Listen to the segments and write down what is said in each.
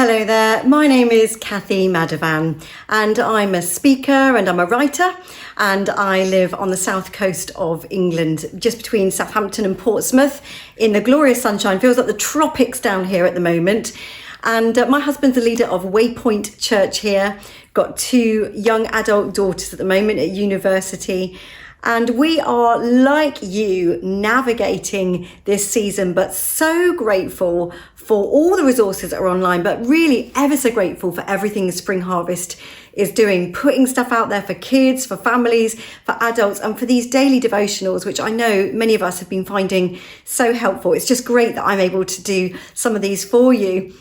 Hello there, my name is Cathy Madavan and I'm a speaker and I'm a writer and I live on the south coast of England, just between Southampton and Portsmouth in the glorious sunshine. Feels like the tropics down here at the moment. And my husband's the leader of Waypoint Church here, got 2 young adult daughters at the moment at university. And we are, like you, navigating this season, but so grateful for all the resources that are online, but really ever so grateful for everything Spring Harvest is doing, putting stuff out there for kids, for families, for adults, and for these daily devotionals, which I know many of us have been finding so helpful. It's just great that I'm able to do some of these for you.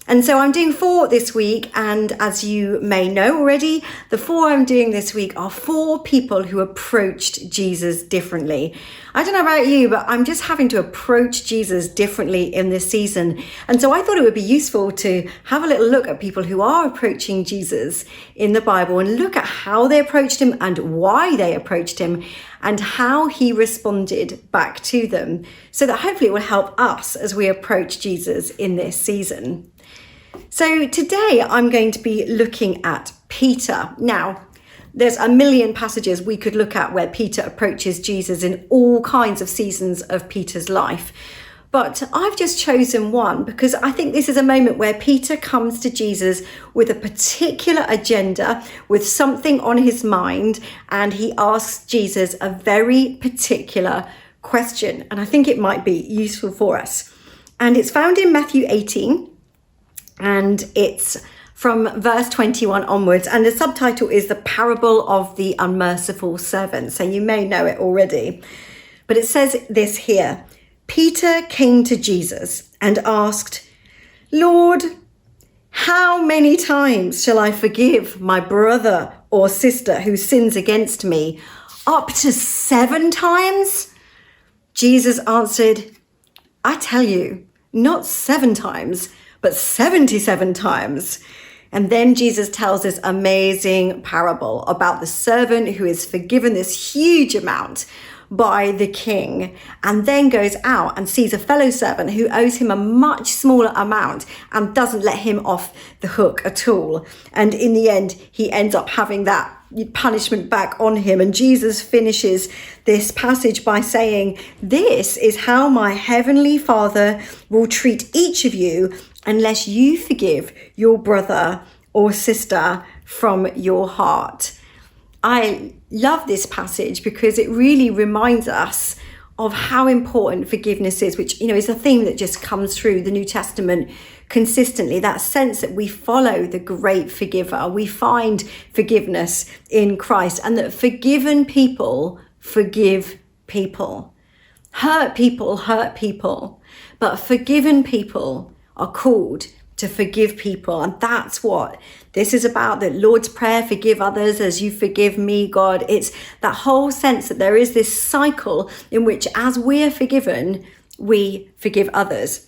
And so I'm doing 4 this week, and as you may know already, the 4 I'm doing this week are 4 people who approached Jesus differently. I don't know about you, but I'm just having to approach Jesus differently in this season. And so I thought it would be useful to have a little look at people who are approaching Jesus in the Bible and look at how they approached him and why they approached him and how he responded back to them, so that hopefully it will help us as we approach Jesus in this season. So today I'm going to be looking at Peter. Now, there's a million passages we could look at where Peter approaches Jesus in all kinds of seasons of Peter's life. But I've just chosen one because I think this is a moment where Peter comes to Jesus with a particular agenda, with something on his mind, and he asks Jesus a very particular question. And I think it might be useful for us. And it's found in Matthew 18. And it's from verse 21 onwards, and the subtitle is The Parable of the Unmerciful Servant. So you may know it already. But it says this here: Peter came to Jesus and asked, "Lord, how many times shall I forgive my brother or sister who sins against me? Up to 7 times?" Jesus answered, "I tell you, not 7 times, but 77 times. And then Jesus tells this amazing parable about the servant who is forgiven this huge amount by the king, and then goes out and sees a fellow servant who owes him a much smaller amount and doesn't let him off the hook at all. And in the end, he ends up having that punishment back on him. And Jesus finishes this passage by saying, "This is how my heavenly Father will treat each of you unless you forgive your brother or sister from your heart." I love this passage because it really reminds us of how important forgiveness is, which, is a theme that just comes through the New Testament consistently. That sense that we follow the great forgiver, we find forgiveness in Christ, and that forgiven people forgive people. Hurt people, but forgiven people are called to forgive people. And that's what this is about, the Lord's Prayer, forgive others as you forgive me, God. It's that whole sense that there is this cycle in which as we're forgiven, we forgive others.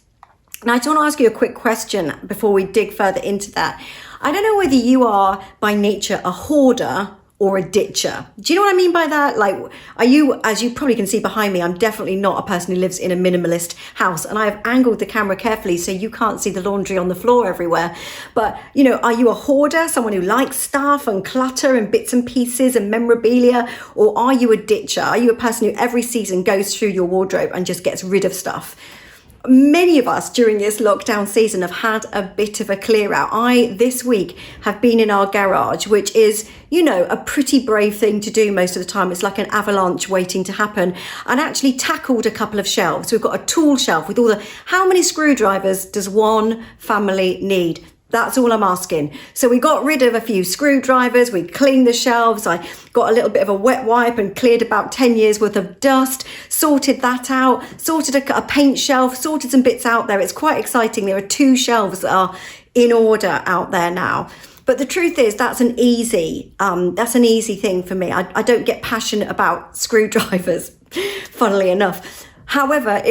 Now, I just want to ask you a quick question before we dig further into that. I don't know whether you are by nature a hoarder or a ditcher. Do you know what I mean by that? Like, are you, as you probably can see behind me, I'm definitely not a person who lives in a minimalist house, and I've angled the camera carefully so you can't see the laundry on the floor everywhere. But, are you a hoarder, someone who likes stuff and clutter and bits and pieces and memorabilia? Or are you a ditcher? Are you a person who every season goes through your wardrobe and just gets rid of stuff? Many of us during this lockdown season have had a bit of a clear out. I, this week, have been in our garage, which is, a pretty brave thing to do most of the time. It's like an avalanche waiting to happen. And actually tackled a couple of shelves. We've got a tool shelf with how many screwdrivers does one family need? That's all I'm asking. So we got rid of a few screwdrivers, we cleaned the shelves, I got a little bit of a wet wipe and cleared about 10 years worth of dust, sorted that out, sorted a paint shelf, sorted some bits out there. It's quite exciting. There are 2 shelves that are in order out there now. But the truth is that's an easy thing for me. I don't get passionate about screwdrivers, funnily enough. However,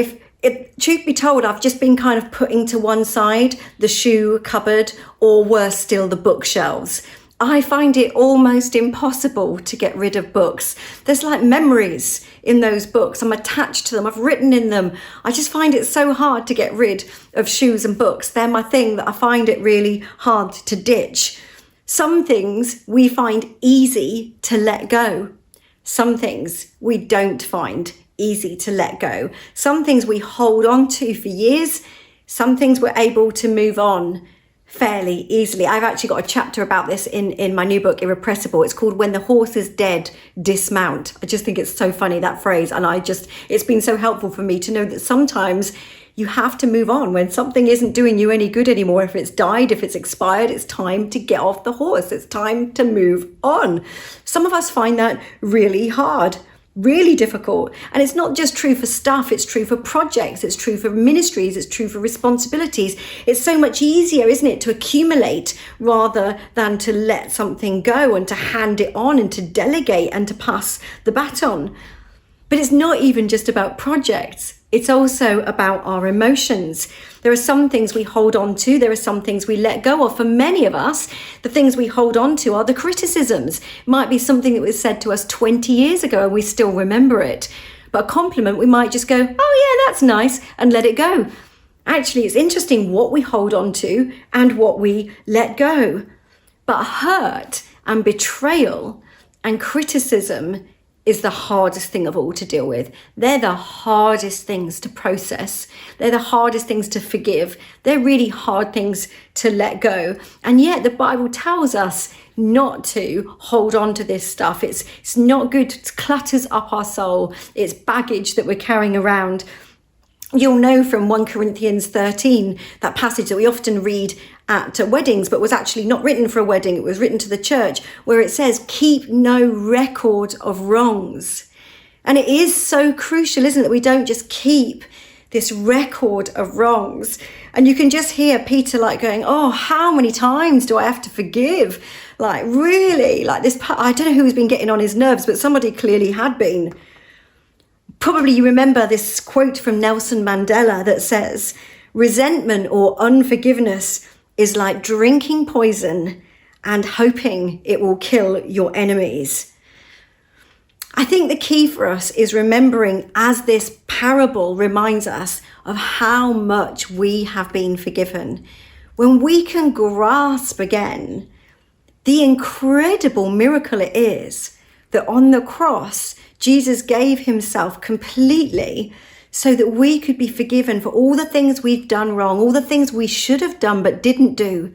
truth be told, I've just been kind of putting to one side the shoe cupboard, or worse still, the bookshelves. I find it almost impossible to get rid of books. There's like memories in those books. I'm attached to them. I've written in them. I just find it so hard to get rid of shoes and books. They're my thing that I find it really hard to ditch. Some things we find easy to let go. Some things we don't find easy to let go. Some things we hold on to for years. Some things we're able to move on fairly easily. I've actually got a chapter about this in my new book, Irrepressible. It's called When the Horse is Dead, Dismount. I just think it's so funny, that phrase. And it's been so helpful for me to know that sometimes you have to move on when something isn't doing you any good anymore. If it's died, if it's expired, it's time to get off the horse. It's time to move on. Some of us find that really hard. Really difficult. And it's not just true for stuff, it's true for projects, it's true for ministries, it's true for responsibilities. It's so much easier, isn't it, to accumulate rather than to let something go and to hand it on and to delegate and to pass the baton. But it's not even just about projects. It's also about our emotions. There are some things we hold on to. There are some things we let go of. For many of us, the things we hold on to are the criticisms. It might be something that was said to us 20 years ago and we still remember it. But a compliment, we might just go, oh yeah, that's nice, and let it go. Actually, it's interesting what we hold on to and what we let go. But hurt and betrayal and criticism is the hardest thing of all to deal with. They're the hardest things to process. They're the hardest things to forgive. They're really hard things to let go. And yet the Bible tells us not to hold on to this stuff. It's not good. It clutters up our soul. It's baggage that we're carrying around. You'll know from 1 Corinthians 13, that passage that we often read at weddings, but was actually not written for a wedding. It was written to the church, where it says, keep no record of wrongs. And it is so crucial, isn't it, that we don't just keep this record of wrongs. And you can just hear Peter like going, oh, how many times do I have to forgive? Like, really? Like this, I don't know who's been getting on his nerves, but somebody clearly had been. Probably you remember this quote from Nelson Mandela that says, resentment or unforgiveness is like drinking poison and hoping it will kill your enemies. I think the key for us is remembering, as this parable reminds us, of how much we have been forgiven. When we can grasp again the incredible miracle it is that on the cross, Jesus gave himself completely so that we could be forgiven for all the things we've done wrong, all the things we should have done but didn't do,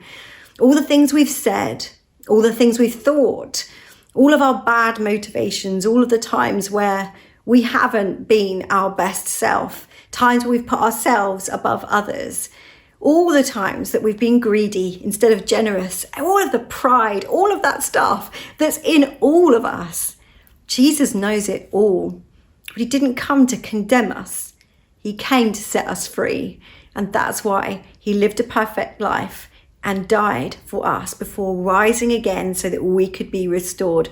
all the things we've said, all the things we've thought, all of our bad motivations, all of the times where we haven't been our best self, times where we've put ourselves above others, all the times that we've been greedy instead of generous, all of the pride, all of that stuff that's in all of us. Jesus knows it all, but he didn't come to condemn us. He came to set us free. And that's why he lived a perfect life and died for us before rising again so that we could be restored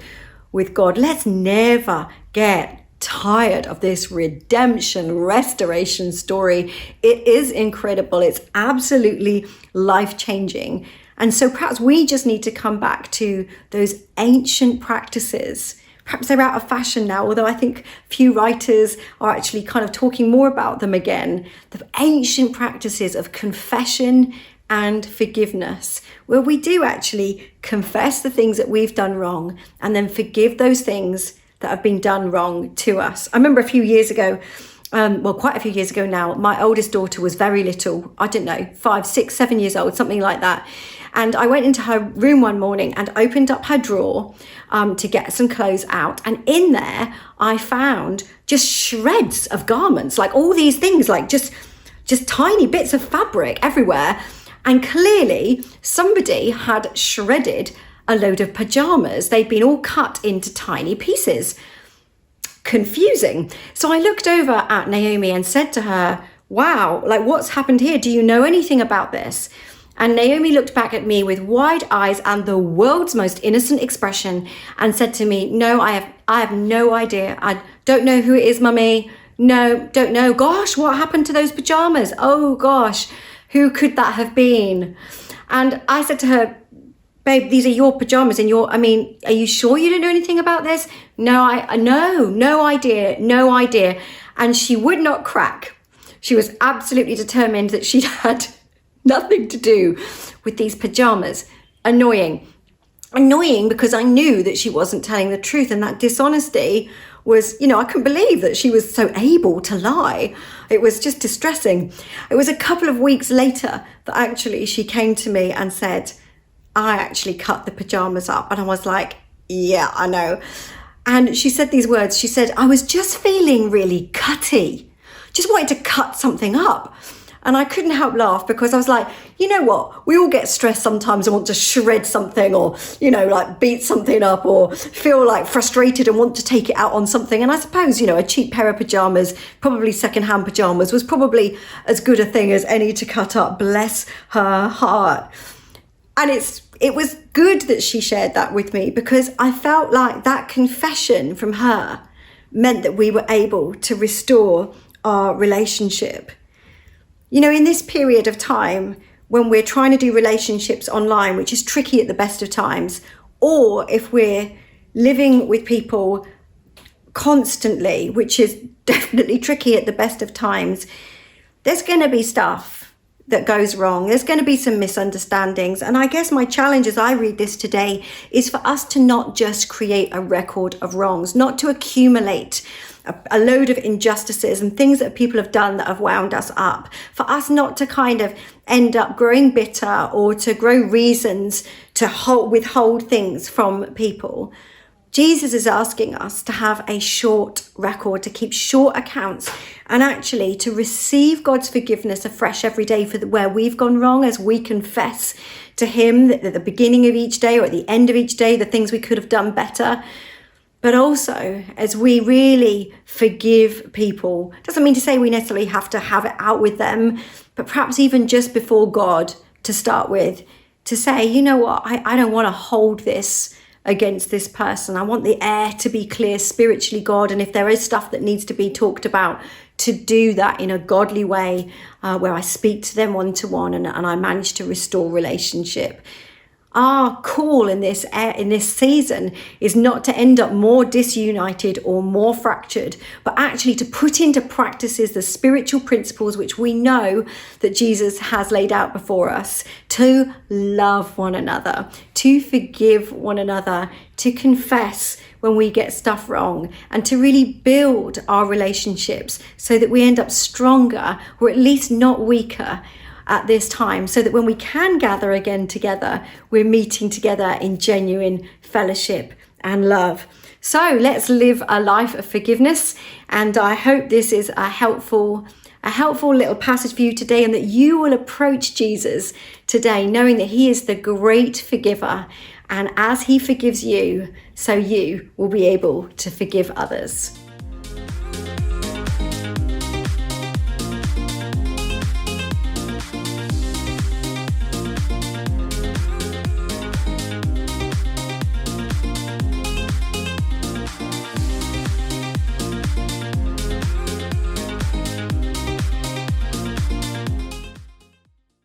with God. Let's never get tired of this redemption, restoration story. It is incredible. It's absolutely life-changing. And so perhaps we just need to come back to those ancient practices. Perhaps they're out of fashion now, although I think few writers are actually kind of talking more about them again. The ancient practices of confession and forgiveness, where we do actually confess the things that we've done wrong and then forgive those things that have been done wrong to us. I remember a few years ago, quite a few years ago now, my oldest daughter was very little, I don't know, 5, 6, 7 years old, something like that. And I went into her room one morning and opened up her drawer to get some clothes out. And in there, I found just shreds of garments, like all these things, like just tiny bits of fabric everywhere. And clearly somebody had shredded a load of pajamas. They'd been all cut into tiny pieces. Confusing. So I looked over at Naomi and said to her, wow, like what's happened here? Do you know anything about this? And Naomi looked back at me with wide eyes and the world's most innocent expression and said to me, no, I have no idea. I don't know who it is, Mummy. No, don't know. Gosh, what happened to those pajamas? Oh gosh, who could that have been? And I said to her, babe, these are your pajamas and are you sure you didn't know anything about this? No, no idea. And she would not crack. She was absolutely determined that she'd had nothing to do with these pajamas. Annoying because I knew that she wasn't telling the truth, and that dishonesty was, I couldn't believe that she was so able to lie. It was just distressing. It was a couple of weeks later that actually she came to me and said, I actually cut the pajamas up. And I was like, yeah, I know. And she said these words. She said, I was just feeling really cutty. Just wanted to cut something up. And I couldn't help laugh because I was like, you know what? We all get stressed sometimes and want to shred something or, like beat something up or feel like frustrated and want to take it out on something. And I suppose, a cheap pair of pajamas, probably secondhand pajamas, was probably as good a thing as any to cut up. Bless her heart. And it was good that she shared that with me because I felt like that confession from her meant that we were able to restore our relationship. In this period of time when we're trying to do relationships online, which is tricky at the best of times, or if we're living with people constantly, which is definitely tricky at the best of times, there's going to be stuff that goes wrong. There's going to be some misunderstandings. And I guess my challenge as I read this today is for us to not just create a record of wrongs, not to accumulate a load of injustices and things that people have done that have wound us up, for us not to kind of end up growing bitter or to grow reasons to withhold things from people. Jesus is asking us to have a short record, to keep short accounts, and actually to receive God's forgiveness afresh every day for where we've gone wrong, as we confess to him that at the beginning of each day or at the end of each day, the things we could have done better. But also, as we really forgive people, doesn't mean to say we necessarily have to have it out with them, but perhaps even just before God to start with, to say, you know what, I don't want to hold this against this person. I want the air to be clear spiritually, God. And if there is stuff that needs to be talked about, to do that in a godly way, where I speak to them one-to-one and I manage to restore relationship. Our call in this season is not to end up more disunited or more fractured, but actually to put into practices the spiritual principles which we know that Jesus has laid out before us, to love one another, to forgive one another, to confess when we get stuff wrong, and to really build our relationships so that we end up stronger, or at least not weaker, at this time, so that when we can gather again together, we're meeting together in genuine fellowship and love. So let's live a life of forgiveness. And I hope this is a helpful little passage for you today, and that you will approach Jesus today knowing that he is the great forgiver. And as he forgives you, so you will be able to forgive others.